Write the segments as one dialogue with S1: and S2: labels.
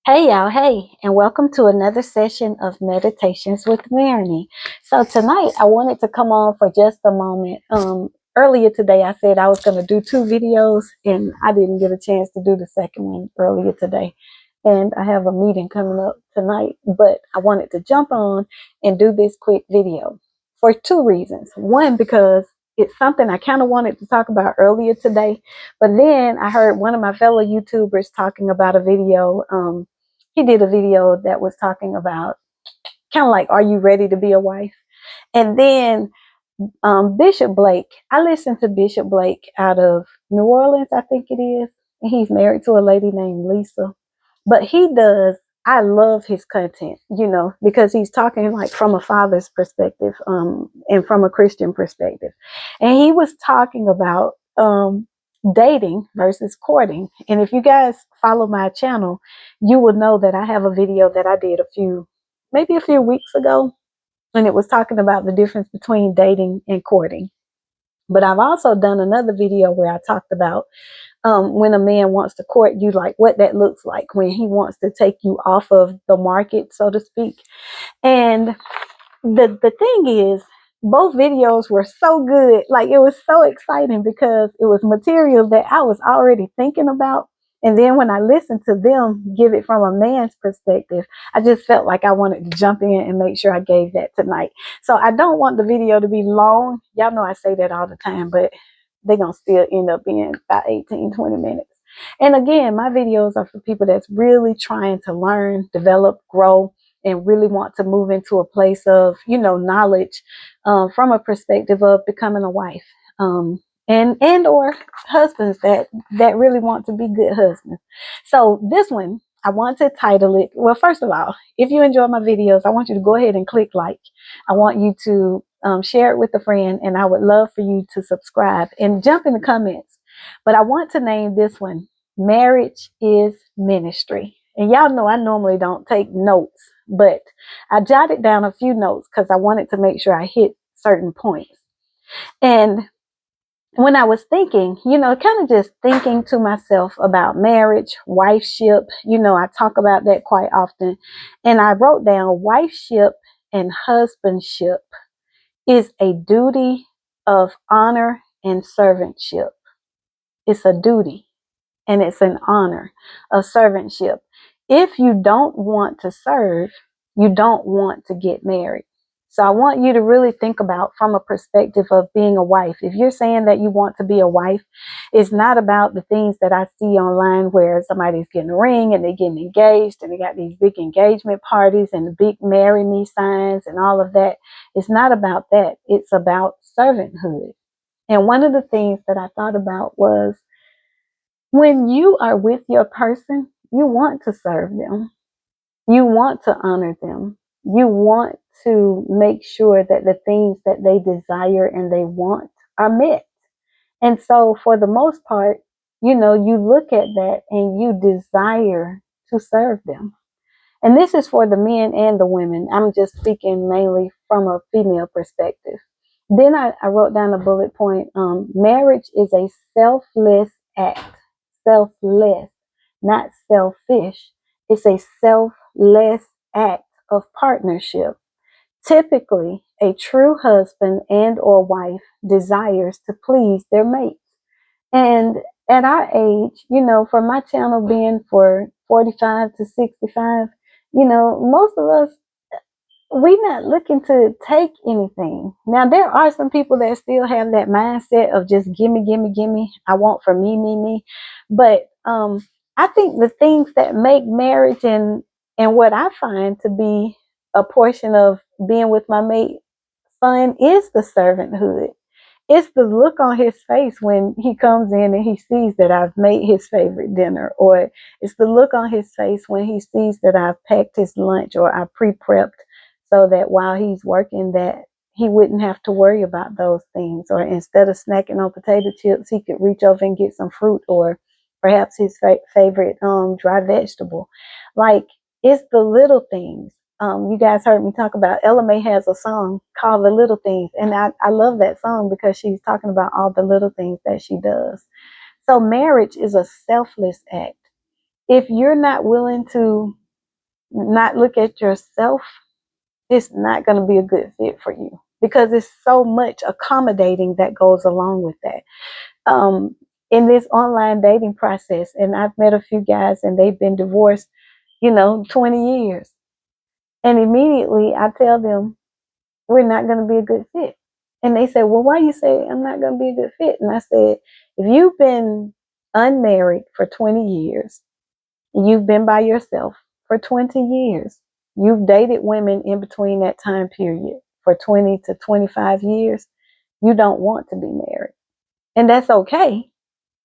S1: Hey y'all, hey, and welcome to another session of Meditations with Marigny. So tonight I wanted to come on for just a moment. Earlier today I said I was going to do two videos and I didn't get a chance to do the second one earlier today. And I have a meeting coming up tonight, but I wanted to jump on and do this quick video for two reasons. One, because it's something I kind of wanted to talk about earlier today, but then I heard one of my fellow YouTubers talking about a video. He did a video that was talking about kind of like, are you ready to be a wife? And then Bishop Blake, I listened to Bishop Blake out of New Orleans, I think it is. And he's married to a lady named Lisa. But I love his content, because he's talking like from a father's perspective, and from a Christian perspective. And he was talking about dating versus courting. And if you guys follow my channel, you will know that I have a video that I did maybe a few weeks ago, and it was talking about the difference between dating and courting. But I've also done another video where I talked about when a man wants to court you, like what that looks like when he wants to take you off of the market, so to speak. And the thing is, both videos were so good. Like, it was so exciting because it was material that I was already thinking about. And then when I listened to them give it from a man's perspective, I just felt like I wanted to jump in and make sure I gave that tonight. So I don't want the video to be long. Y'all know I say that all the time, but they're going to still end up being about 18, 20 minutes. And again, my videos are for people that's really trying to learn, develop, grow, and really want to move into a place of, knowledge, from a perspective of becoming a wife, and or husbands that really want to be good husbands. So this one, I want to title it. Well, first of all, if you enjoy my videos, I want you to go ahead and click like. I want you to share it with a friend, and I would love for you to subscribe and jump in the comments. But I want to name this one "Marriage is Ministry." And y'all know I normally don't take notes, but I jotted down a few notes because I wanted to make sure I hit certain points. And when I was thinking, kind of just thinking to myself about marriage, wifeship, I talk about that quite often. And I wrote down wifeship and husbandship is a duty of honor and servantship. It's a duty and it's an honor of servantship. If you don't want to serve, you don't want to get married. So I want you to really think about from a perspective of being a wife. If you're saying that you want to be a wife, it's not about the things that I see online where somebody's getting a ring and they're getting engaged and they got these big engagement parties and the big marry me signs and all of that. It's not about that. It's about servanthood. And one of the things that I thought about was, when you are with your person, you want to serve them. You want to honor them. You want to make sure that the things that they desire and they want are met. And so for the most part, you look at that and you desire to serve them. And this is for the men and the women. I'm just speaking mainly from a female perspective. Then I wrote down a bullet point. Marriage is a selfless act. Selfless, not selfish. It's a selfless act of partnership. Typically, a true husband and or wife desires to please their mate. And at our age, for my channel being for 45 to 65, most of us, we're not looking to take anything. Now, there are some people that still have that mindset of just gimme, gimme, gimme. I want for me, me, me. But I think the things that make marriage and what I find to be a portion of being with my mate fun is the servanthood. It's the look on his face when he comes in and he sees that I've made his favorite dinner, or it's the look on his face when he sees that I've packed his lunch or I pre-prepped so that while he's working that he wouldn't have to worry about those things, or instead of snacking on potato chips, he could reach over and get some fruit or perhaps his favorite dry vegetable. Like, it's the little things. You guys heard me talk about Ella May has a song called The Little Things. And I love that song because she's talking about all the little things that she does. So marriage is a selfless act. if you're not willing to not look at yourself, it's not going to be a good fit for you, because it's so much accommodating that goes along with that. In this online dating process, and I've met a few guys and they've been divorced, 20 years. And immediately I tell them, we're not going to be a good fit. And they say, well, why you say I'm not going to be a good fit? And I said, if you've been unmarried for 20 years, you've been by yourself for 20 years, you've dated women in between that time period for 20 to 25 years, you don't want to be married. And that's okay.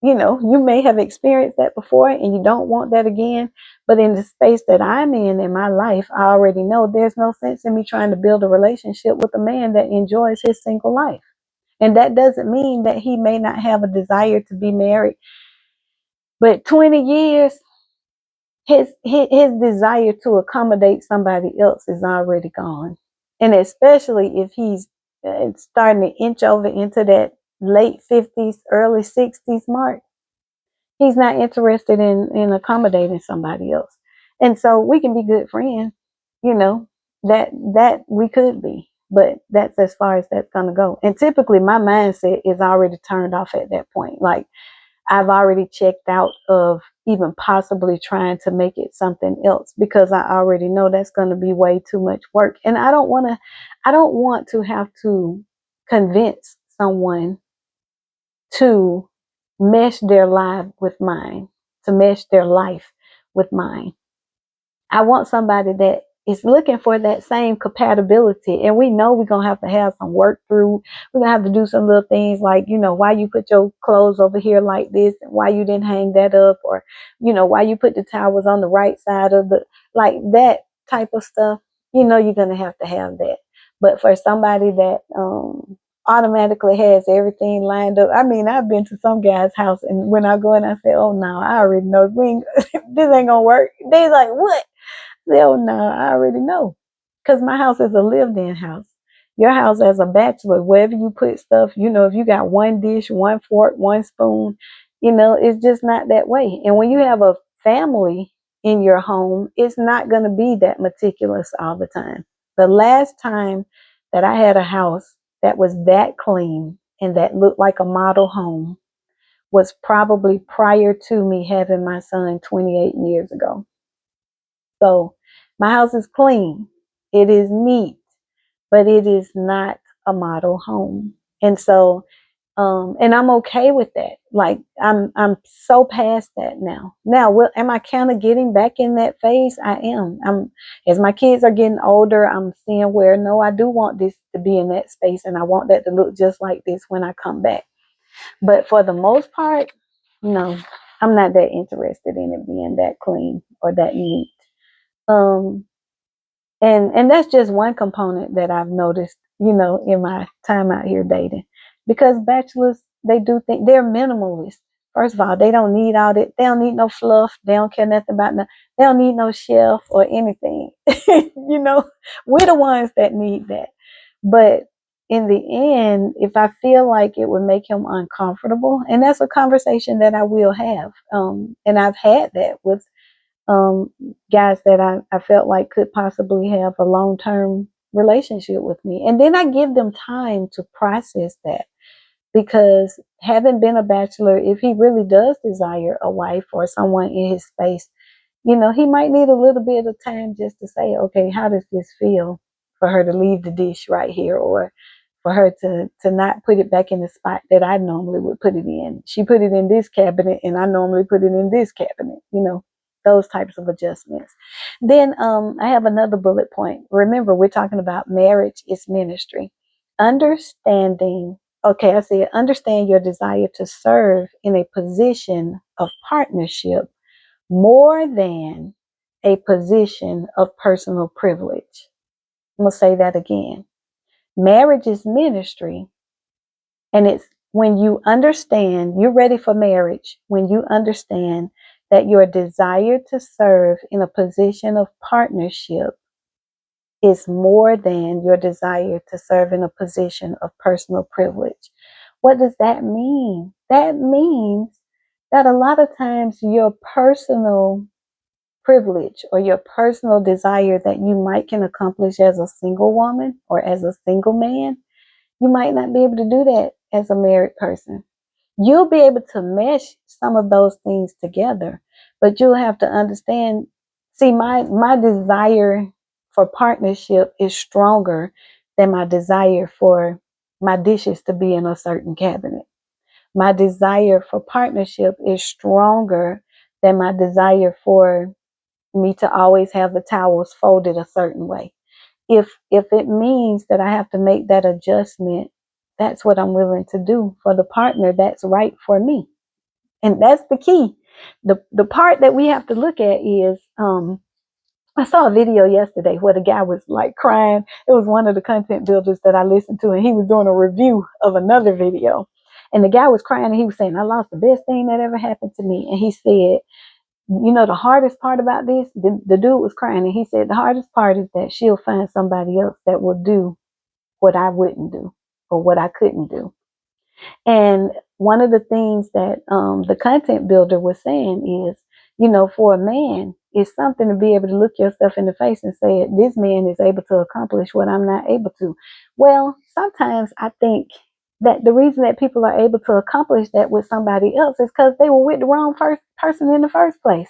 S1: You may have experienced that before and you don't want that again. But in the space that I'm in my life, I already know there's no sense in me trying to build a relationship with a man that enjoys his single life. And that doesn't mean that he may not have a desire to be married. But 20 years, his desire to accommodate somebody else is already gone. And especially if he's starting to inch over into that late 50s, early 60s mark. He's not interested in accommodating somebody else. And so we can be good friends, that we could be, but that's as far as that's going to go. And typically my mindset is already turned off at that point. Like, I've already checked out of even possibly trying to make it something else, because I already know that's going to be way too much work. And I don't want to have to convince someone to mesh their life with mine, to mesh their life with mine. I want somebody that is looking for that same compatibility. And we know we're going to have some work through. We're going to have to do some little things like, why you put your clothes over here like this, and why you didn't hang that up, or, why you put the towels on the right side of like that type of stuff. You're going to have that. But for somebody that, automatically has everything lined up. I mean, I've been to some guy's house, and when I go in, I say, oh no, I already know this ain't gonna work. They're like, what? Oh no, I already know. Because my house is a lived-in house. Your house as a bachelor, wherever you put stuff, if you got one dish, one fork, one spoon, it's just not that way. And when you have a family in your home, it's not going to be that meticulous all the time. The last time that I had a house that was that clean and that looked like a model home was probably prior to me having my son 28 years ago. So my house is clean. It is neat, but it is not a model home. And so, and I'm okay with that. Like, I'm so past that now. Now, am I kind of getting back in that phase? I am. As my kids are getting older, I'm seeing where, no, I do want this to be in that space, and I want that to look just like this when I come back. But for the most part, no, I'm not that interested in it being that clean or that neat. And that's just one component that I've noticed, in my time out here dating, because bachelors, they do think they're minimalist. First of all, they don't need all that. They don't need no fluff. They don't care nothing about no. They don't need no shelf or anything. We're the ones that need that. But in the end, if I feel like it would make him uncomfortable, and that's a conversation that I will have, and I've had that with guys that I felt like could possibly have a long-term relationship with me. And then I give them time to process that, because having been a bachelor, if he really does desire a wife or someone in his space, he might need a little bit of time just to say, okay, how does this feel for her to leave the dish right here, or for her to not put it back in the spot that I normally would put it in. She put it in this cabinet and I normally put it in this cabinet, those types of adjustments. Then I have another bullet point. Remember, we're talking about marriage is ministry. Understand your desire to serve in a position of partnership more than a position of personal privilege. I'm going to say that again. Marriage is ministry, and it's when you understand, you're ready for marriage, when you understand that your desire to serve in a position of partnership is more than your desire to serve in a position of personal privilege. What does that mean? That means that a lot of times your personal privilege or your personal desire that you might can accomplish as a single woman or as a single man, you might not be able to do that as a married person. You'll be able to mesh some of those things together, but you'll have to understand. See, my desire for partnership is stronger than my desire for my dishes to be in a certain cabinet. My desire for partnership is stronger than my desire for me to always have the towels folded a certain way. If it means that I have to make that adjustment, that's what I'm willing to do for the partner that's right for me. And that's the key. The part that we have to look at is I saw a video yesterday where the guy was like crying. It was one of the content builders that I listened to, and he was doing a review of another video. And the guy was crying and he was saying, I lost the best thing that ever happened to me. And he said, the hardest part about this, the dude was crying and he said, the hardest part is that she'll find somebody else that will do what I wouldn't do or what I couldn't do. And one of the things that the content builder was saying is, for a man, it's something to be able to look yourself in the face and say, this man is able to accomplish what I'm not able to. Well, sometimes I think that the reason that people are able to accomplish that with somebody else is because they were with the wrong person in the first place.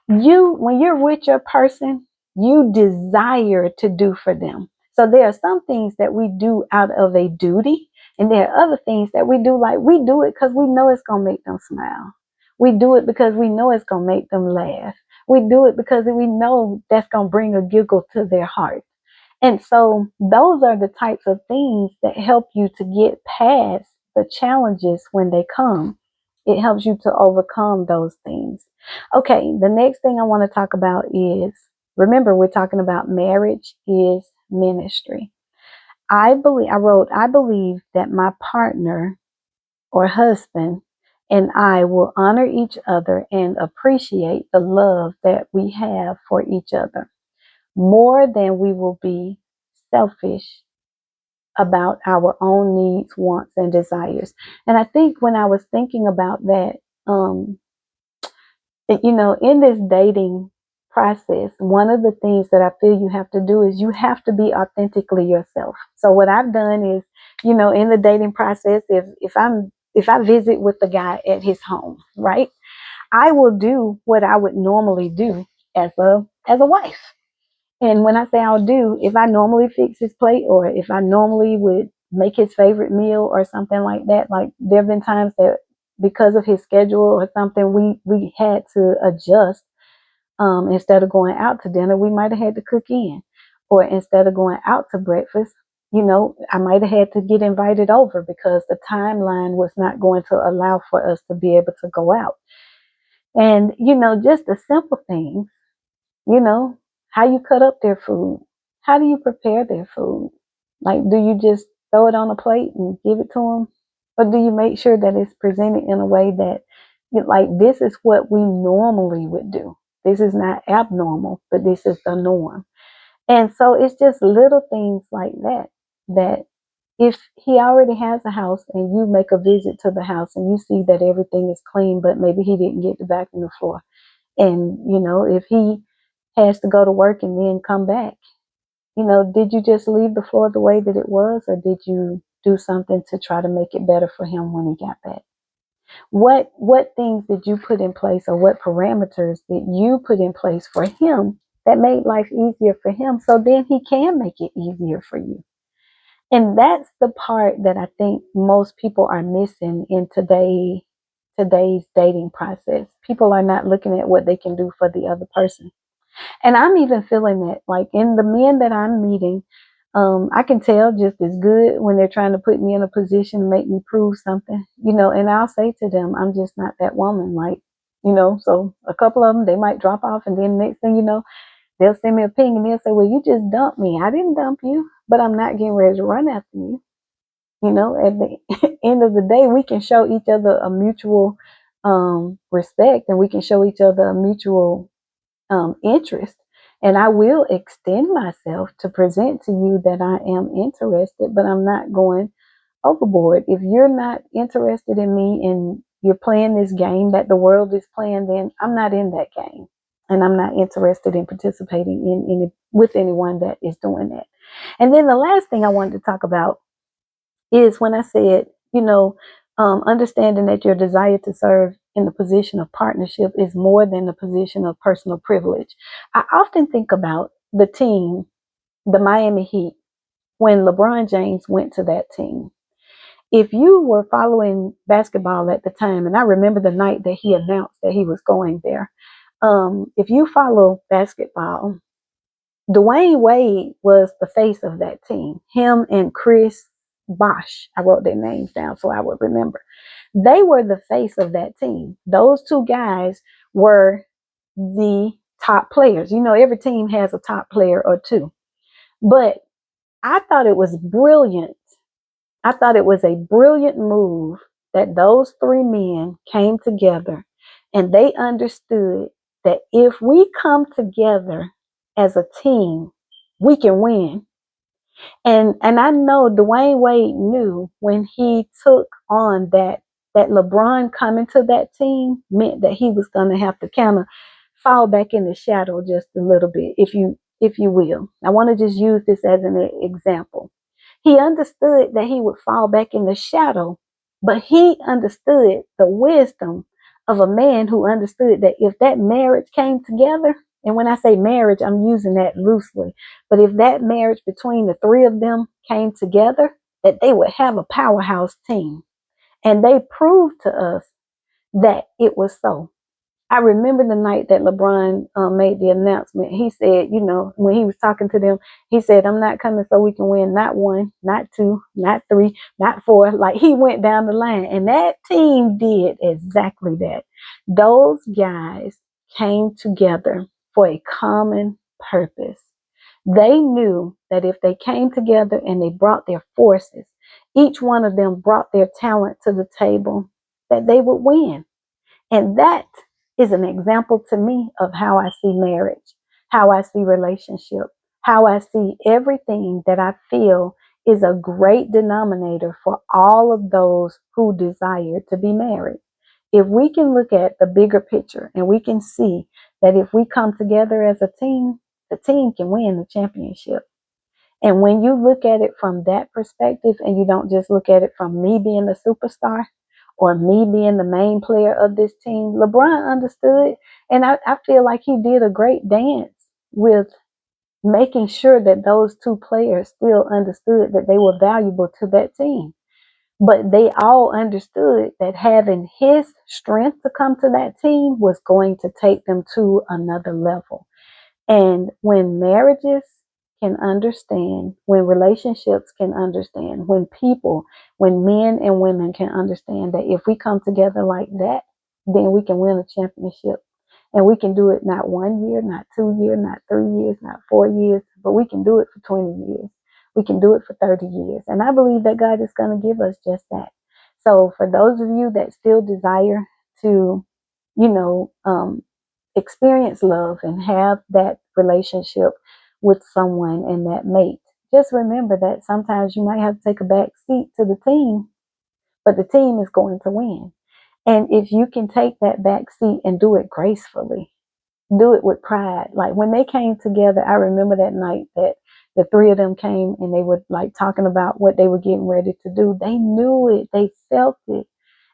S1: When you're with your person, you desire to do for them. So there are some things that we do out of a duty, and there are other things that we do like we do it because we know it's going to make them smile. We do it because we know it's going to make them laugh. We do it because we know that's going to bring a giggle to their heart. And so those are the types of things that help you to get past the challenges when they come. It helps you to overcome those things. Okay, the next thing I want to talk about is, remember, we're talking about marriage is ministry. I believe that my partner or husband and I will honor each other and appreciate the love that we have for each other more than we will be selfish about our own needs, wants, and desires. And I think when I was thinking about that, in this dating process, one of the things that I feel you have to do is you have to be authentically yourself. So what I've done is, in the dating process, if I visit with the guy at his home, right, I will do what I would normally do as a wife. And when I say I'll do, if I normally fix his plate or if I normally would make his favorite meal or something like that, like there have been times that because of his schedule or something, we had to adjust. Instead of going out to dinner, we might have had to cook in. Or instead of going out to breakfast, I might have had to get invited over because the timeline was not going to allow for us to be able to go out. And, just the simple things, how you cut up their food. How do you prepare their food? Like, do you just throw it on a plate and give it to them? Or do you make sure that it's presented in a way that, like, this is what we normally would do? This is not abnormal, but this is the norm. And so it's just little things like that if he already has a house and you make a visit to the house and you see that everything is clean, but maybe he didn't get the vacuum floor. And, if he has to go to work and then come back, did you just leave the floor the way that it was, or did you do something to try to make it better for him when he got back? What things did you put in place, or what parameters did you put in place for him that made life easier for him so then he can make it easier for you? And that's the part that I think most people are missing in today's dating process. People are not looking at what they can do for the other person. And I'm even feeling that, like in the men that I'm meeting, I can tell just as good when they're trying to put me in a position to make me prove something, and I'll say to them, I'm just not that woman. Like, so a couple of them, they might drop off, and then next thing you know, they'll send me a ping and they'll say, well, you just dumped me. I didn't dump you, but I'm not getting ready to run after you. At the end of the day, we can show each other a mutual respect, and we can show each other a mutual interest. And I will extend myself to present to you that I am interested, but I'm not going overboard. If you're not interested in me and you're playing this game that the world is playing, then I'm not in that game. And I'm not interested in participating in any with anyone that is doing that. And then the last thing I wanted to talk about is when I said, understanding that your desire to serve in the position of partnership is more than the position of personal privilege. I often think about the team, the Miami Heat, when LeBron James went to that team. If you were following basketball at the time, and I remember the night that he announced that he was going there, if you follow basketball, Dwayne Wade was the face of that team. Him and Chris Bosh, I wrote their names down so I would remember. They were the face of that team. Those two guys were the top players. Every team has a top player or two. But I thought it was brilliant. I thought it was a brilliant move that those three men came together and they understood that if we come together as a team, we can win. And I know Dwayne Wade knew when he took on that LeBron coming to that team meant that he was going to have to kind of fall back in the shadow just a little bit, if you will. I want to just use this as an example. He understood that he would fall back in the shadow, but he understood the wisdom of a man who understood that if that marriage came together, and when I say marriage, I'm using that loosely, but if that marriage between the three of them came together, that they would have a powerhouse team. And they proved to us that it was so. I remember the night that LeBron made the announcement. He said, when he was talking to them, he said, I'm not coming so we can win not one, not two, not three, not four. Like he went down the line. And that team did exactly that. Those guys came together for a common purpose. They knew that if they came together and they brought their forces, each one of them brought their talent to the table, that they would win. And that is an example to me of how I see marriage, how I see relationship, how I see everything that I feel is a great denominator for all of those who desire to be married. If we can look at the bigger picture and we can see that if we come together as a team, the team can win the championship. And when you look at it from that perspective and you don't just look at it from me being the superstar or me being the main player of this team, LeBron understood. And I feel like he did a great dance with making sure that those two players still understood that they were valuable to that team. But they all understood that having his strength to come to that team was going to take them to another level. And when marriages can understand, when relationships can understand, when men and women can understand that if we come together like that, then we can win a championship. And we can do it not 1 year, not 2 years, not 3 years, not 4 years, but we can do it for 20 years. We can do it for 30 years. And I believe that God is going to give us just that. So for those of you that still desire to, you know, experience love and have that relationship with someone and that mate, just remember that sometimes you might have to take a back seat to the team, but the team is going to win. And if you can take that back seat and do it gracefully, do it with pride. Like when they came together, I remember that night that the three of them came and they were like talking about what they were getting ready to do. They knew it, they felt it,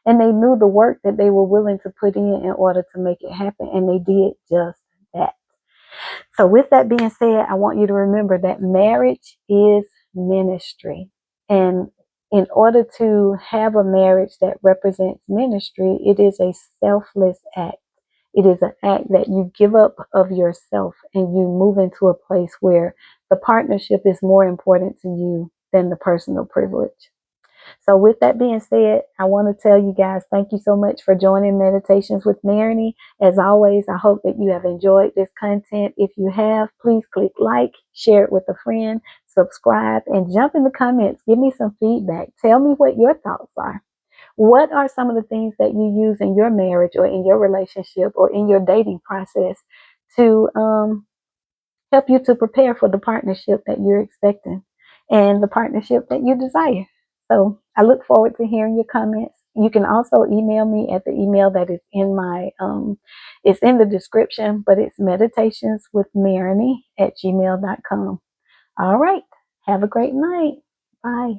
S1: and they knew the work that they were willing to put in order to make it happen. And they did just that. So with that being said, I want you to remember that marriage is ministry. And in order to have a marriage that represents ministry, it is a selfless act. It is an act that you give up of yourself and you move into a place where the partnership is more important to you than the personal privilege. So with that being said, I want to tell you guys, thank you so much for joining Meditations with Marigny. As always, I hope that you have enjoyed this content. If you have, please click like, share it with a friend, subscribe, and jump in the comments. Give me some feedback. Tell me what your thoughts are. What are some of the things that you use in your marriage or in your relationship or in your dating process to help you to prepare for the partnership that you're expecting and the partnership that you desire? So I look forward to hearing your comments. You can also email me at the email that is in my it's in the description, but it's meditationswithmarigny@gmail.com. All right. Have a great night. Bye.